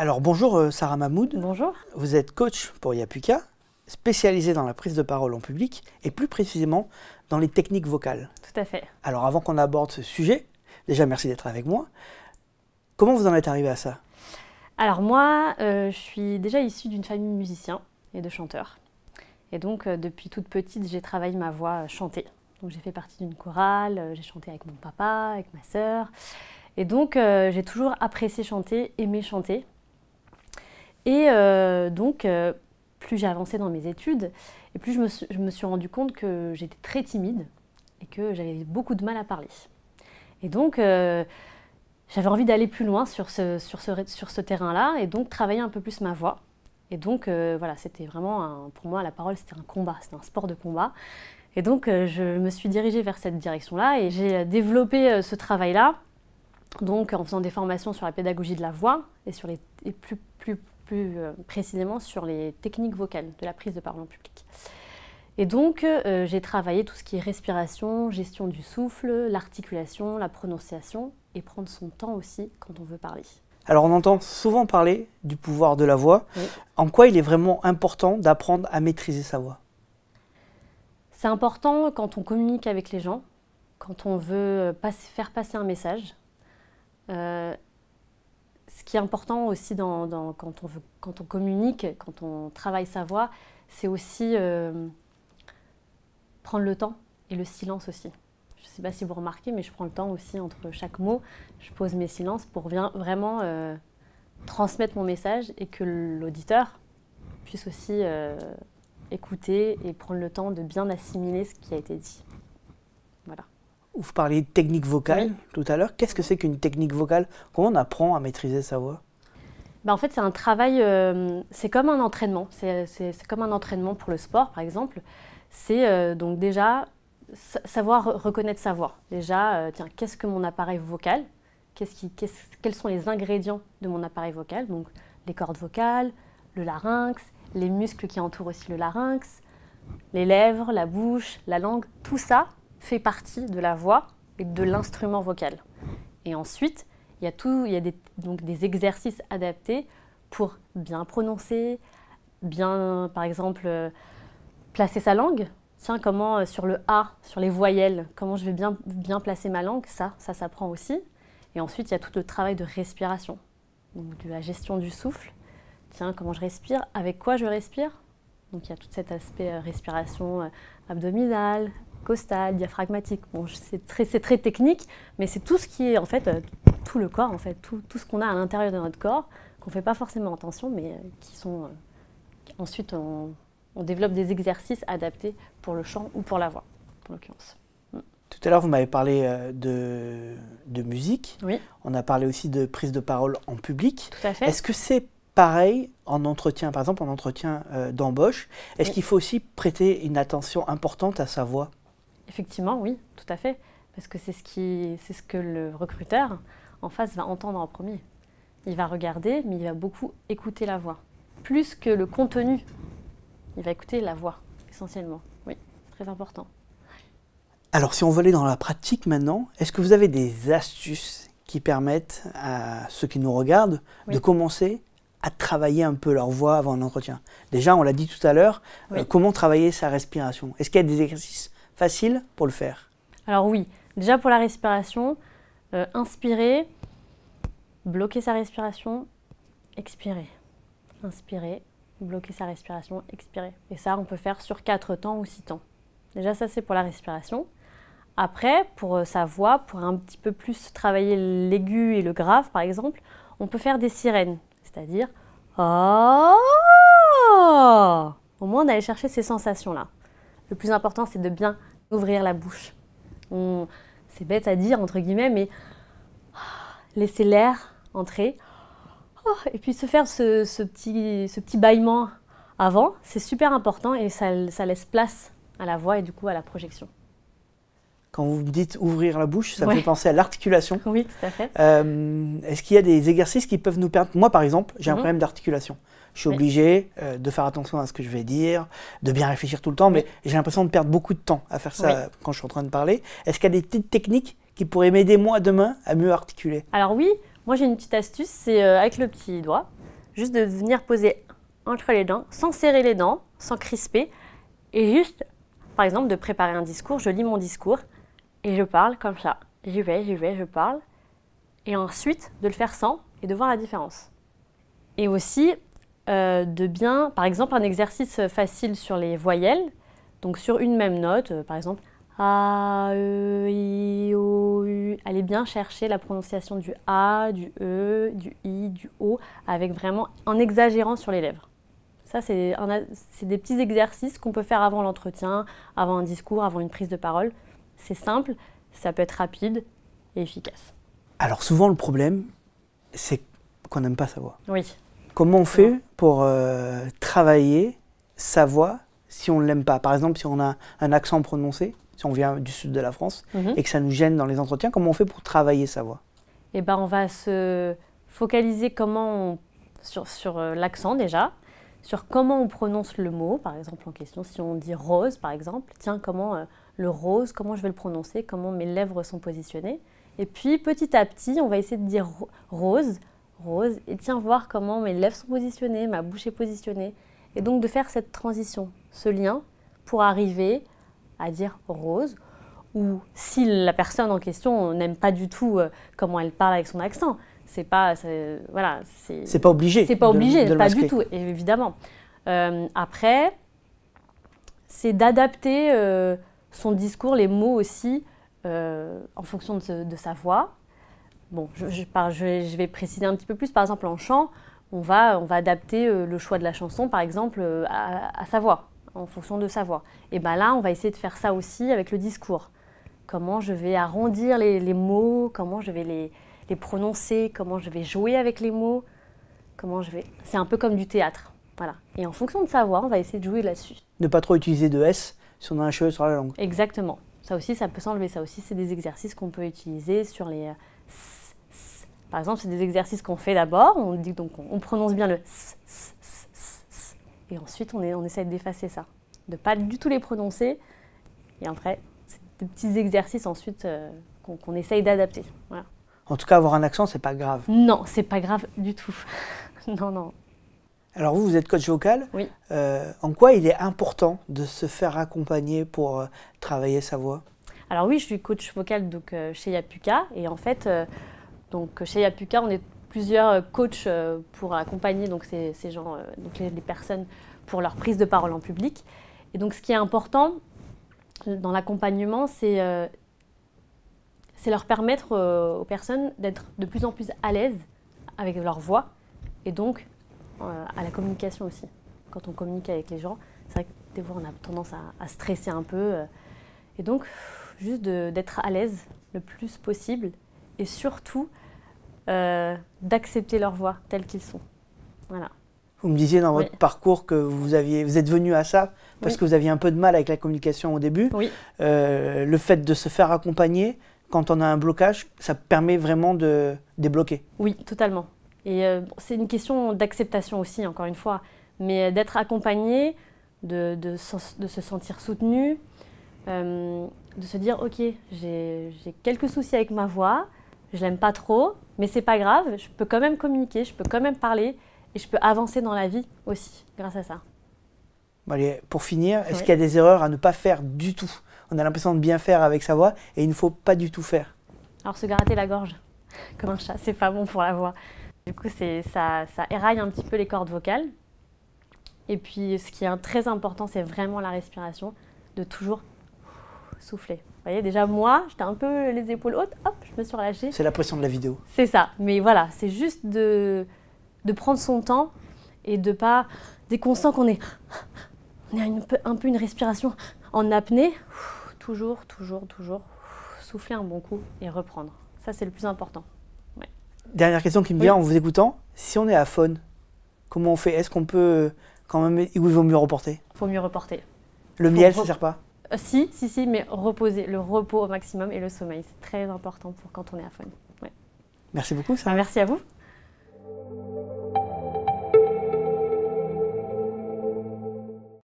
Alors bonjour Sarah Mahmoud. Bonjour. Vous êtes coach pour Yapuka, spécialisée dans la prise de parole en public et plus précisément dans les techniques vocales. Tout à fait. Alors avant qu'on aborde ce sujet, déjà merci d'être avec moi. Comment vous en êtes arrivé à ça? Alors moi, je suis déjà issue d'une famille de musiciens et de chanteurs. Et donc depuis toute petite, j'ai travaillé ma voix chantée. Donc j'ai fait partie d'une chorale, j'ai chanté avec mon papa, avec ma sœur. Et donc j'ai toujours apprécié chanter, aimé chanter. Et donc plus j'ai avancé dans mes études, et plus je me suis rendu compte que j'étais très timide et que j'avais beaucoup de mal à parler. Et donc j'avais envie d'aller plus loin sur ce terrain-là, et donc travailler un peu plus ma voix. Et donc voilà, c'était vraiment, pour moi, la parole, c'était un combat, c'était un sport de combat. Et donc je me suis dirigée vers cette direction-là, et j'ai développé ce travail-là, donc en faisant des formations sur la pédagogie de la voix, et plus précisément sur les techniques vocales de la prise de parole en public. Et donc j'ai travaillé tout ce qui est respiration, gestion du souffle, l'articulation, la prononciation, et prendre son temps aussi quand on veut parler. Alors on entend souvent parler du pouvoir de la voix. Oui. En quoi il est vraiment important d'apprendre à maîtriser sa voix? C'est important quand on communique avec les gens, quand on veut faire passer un message. Ce qui est important aussi quand on communique, quand on travaille sa voix, c'est aussi prendre le temps et le silence aussi. Je ne sais pas si vous remarquez, mais je prends le temps aussi entre chaque mot. Je pose mes silences pour vraiment transmettre mon message, et que l'auditeur puisse aussi écouter et prendre le temps de bien assimiler ce qui a été dit. Voilà. Vous parliez de technique vocale tout à l'heure. Qu'est-ce que c'est qu'une technique vocale? Comment on apprend à maîtriser sa voix? En fait, c'est un travail, c'est comme un entraînement. C'est comme un entraînement pour le sport, par exemple. C'est donc déjà savoir reconnaître sa voix. Déjà, tiens, qu'est-ce que mon appareil vocal? Quels sont les ingrédients de mon appareil vocal? Donc, les cordes vocales, le larynx, les muscles qui entourent aussi le larynx, les lèvres, la bouche, la langue, tout ça fait partie de la voix et de l'instrument vocal. Et ensuite, il y a donc des exercices adaptés pour bien prononcer, bien, par exemple, placer sa langue. Tiens, comment sur le A, sur les voyelles, comment je vais bien placer ma langue, ça s'apprend aussi. Et ensuite, il y a tout le travail de respiration, donc de la gestion du souffle. Tiens, comment je respire, avec quoi je respire. Donc il y a tout cet aspect respiration abdominale, costale, diaphragmatique. Bon, c'est très technique, mais c'est tout ce qui est en fait tout le corps, en fait, tout ce qu'on a à l'intérieur de notre corps, qu'on ne fait pas forcément attention, mais qui sont ensuite on développe des exercices adaptés pour le chant ou pour la voix, en l'occurrence. Tout à l'heure, vous m'avez parlé de musique. Oui. On a parlé aussi de prise de parole en public. Tout à fait. Est-ce que c'est pareil en entretien, par exemple en entretien d'embauche? Est-ce qu'il faut aussi prêter une attention importante à sa voix? Effectivement, oui, tout à fait. Parce que c'est ce que le recruteur en face va entendre en premier. Il va regarder, mais il va beaucoup écouter la voix. Plus que le contenu, il va écouter la voix, essentiellement. Oui, c'est très important. Alors, si on veut aller dans la pratique maintenant, est-ce que vous avez des astuces qui permettent à ceux qui nous regardent de commencer à travailler un peu leur voix avant un entretien? Déjà, on l'a dit tout à l'heure, comment travailler sa respiration? Est-ce qu'il y a des exercices faciles pour le faire? Alors oui, déjà pour la respiration, inspirer, bloquer sa respiration, expirer. Inspirer, bloquer sa respiration, expirer. Et ça, on peut faire sur 4 temps ou 6 temps. Déjà, ça, c'est pour la respiration. Après, pour sa voix, pour un petit peu plus travailler l'aigu et le grave, par exemple, on peut faire des sirènes, c'est-à-dire « Oh !» Au moins, on allait chercher ces sensations-là. Le plus important, c'est de bien ouvrir la bouche. C'est bête à dire, entre guillemets, mais laisser l'air entrer. Et puis se faire ce petit bâillement avant, c'est super important, et ça laisse place à la voix et du coup à la projection. Quand vous me dites ouvrir la bouche, ça me fait penser à l'articulation. Oui, tout à fait. Est-ce qu'il y a des exercices qui peuvent nous permettre... Moi, par exemple, j'ai un problème d'articulation. Je suis obligé de faire attention à ce que je vais dire, de bien réfléchir tout le temps, mais j'ai l'impression de perdre beaucoup de temps à faire ça quand je suis en train de parler. Est-ce qu'il y a des petites techniques qui pourraient m'aider, moi, demain, à mieux articuler? Alors oui, moi j'ai une petite astuce, c'est avec le petit doigt, juste de venir poser entre les dents, sans serrer les dents, sans crisper, et juste, par exemple, de préparer un discours. Je lis mon discours et je parle comme ça. J'y vais, je parle. Et ensuite, de le faire sans et de voir la différence. Et aussi, de bien, par exemple, un exercice facile sur les voyelles, donc sur une même note, par exemple, A, E, I, O, U. Allez bien chercher la prononciation du A, du E, du I, du O, avec vraiment, en exagérant sur les lèvres. Ça, c'est des petits exercices qu'on peut faire avant l'entretien, avant un discours, avant une prise de parole. C'est simple, ça peut être rapide et efficace. Alors souvent, le problème, c'est qu'on n'aime pas sa voix. Oui. Comment on fait pour travailler sa voix si on ne l'aime pas? Par exemple, si on a un accent prononcé, si on vient du sud de la France et que ça nous gêne dans les entretiens, comment on fait pour travailler sa voix? Eh ben, on va se focaliser sur l'accent déjà, sur comment on prononce le mot, par exemple en question. Si on dit rose, par exemple, tiens, comment le rose, comment je vais le prononcer, comment mes lèvres sont positionnées. Et puis, petit à petit, on va essayer de dire rose, rose, et tiens, voir comment mes lèvres sont positionnées, ma bouche est positionnée. Et donc, de faire cette transition, ce lien, pour arriver à dire rose, ou si la personne en question n'aime pas du tout comment elle parle avec son accent, c'est pas obligé. C'est pas obligé, de pas masquer. du tout, évidemment. Après, c'est d'adapter son discours, les mots aussi, en fonction de sa voix. Bon, je vais préciser un petit peu plus. Par exemple, en chant, on va adapter le choix de la chanson, par exemple, à sa voix, en fonction de sa voix. Et bien là, on va essayer de faire ça aussi avec le discours. Comment je vais arrondir les mots, comment je vais les prononcer, comment je vais jouer avec les mots, C'est un peu comme du théâtre, voilà. Et en fonction de sa voix, on va essayer de jouer là-dessus. Ne pas trop utiliser de S si on a un cheveu sur la langue. Exactement. Ça aussi, ça peut s'enlever. Ça aussi, c'est des exercices qu'on peut utiliser sur les... Par exemple, c'est des exercices qu'on fait d'abord. On dit donc on prononce bien le s. Et ensuite, on essaie d'effacer ça. De ne pas du tout les prononcer. Et après, c'est des petits exercices ensuite qu'on essaye d'adapter. Voilà. En tout cas, avoir un accent, c'est pas grave. Non, c'est pas grave du tout. Non. Alors vous êtes coach vocal. Oui. En quoi il est important de se faire accompagner pour travailler sa voix? Alors oui, je suis coach vocal donc, chez Yapuka. Et en fait, donc, chez Yapuka, on est plusieurs coachs pour accompagner donc, ces gens, donc les personnes pour leur prise de parole en public. Et donc ce qui est important dans l'accompagnement, c'est leur permettre aux personnes d'être de plus en plus à l'aise avec leur voix et donc à la communication aussi. Quand on communique avec les gens, c'est vrai que des fois on a tendance à stresser un peu. Et donc, juste d'être à l'aise le plus possible et surtout d'accepter leur voix telle qu'ils sont. Voilà. Vous me disiez dans votre parcours que vous êtes venu à ça parce que vous aviez un peu de mal avec la communication au début. Oui. Le fait de se faire accompagner, quand on a un blocage, ça permet vraiment de débloquer. Oui, totalement. Et c'est une question d'acceptation aussi, encore une fois. Mais d'être accompagné, de se sentir soutenu, de se dire « Ok, j'ai quelques soucis avec ma voix, je l'aime pas trop, mais c'est pas grave, je peux quand même communiquer, je peux quand même parler et je peux avancer dans la vie aussi grâce à ça. » Bon, allez, pour finir, est-ce qu'il y a des erreurs à ne pas faire du tout? On a l'impression de bien faire avec sa voix et il ne faut pas du tout faire. Alors se gratter la gorge, comme un chat, c'est pas bon pour la voix. Du coup, ça éraille un petit peu les cordes vocales. Et puis, ce qui est très important, c'est vraiment la respiration, de toujours souffler. Vous voyez, déjà moi, j'étais un peu les épaules hautes, hop, je me suis relâchée. C'est la pression de la vidéo. C'est ça, mais voilà, c'est juste de prendre son temps et de pas... Dès qu'on sent qu'on a un peu une respiration en apnée, toujours, souffler un bon coup et reprendre. Ça, c'est le plus important. Ouais. Dernière question qui me vient en vous écoutant. Si on est à faune, comment on fait? Est-ce qu'on peut quand même... Ou il vaut mieux reporter? Il faut mieux reporter. Le miel, ça ne sert pas? Si, mais reposer. Le repos au maximum et le sommeil. C'est très important pour quand on est à faune. Ouais. Merci beaucoup, Sarah. Merci à vous.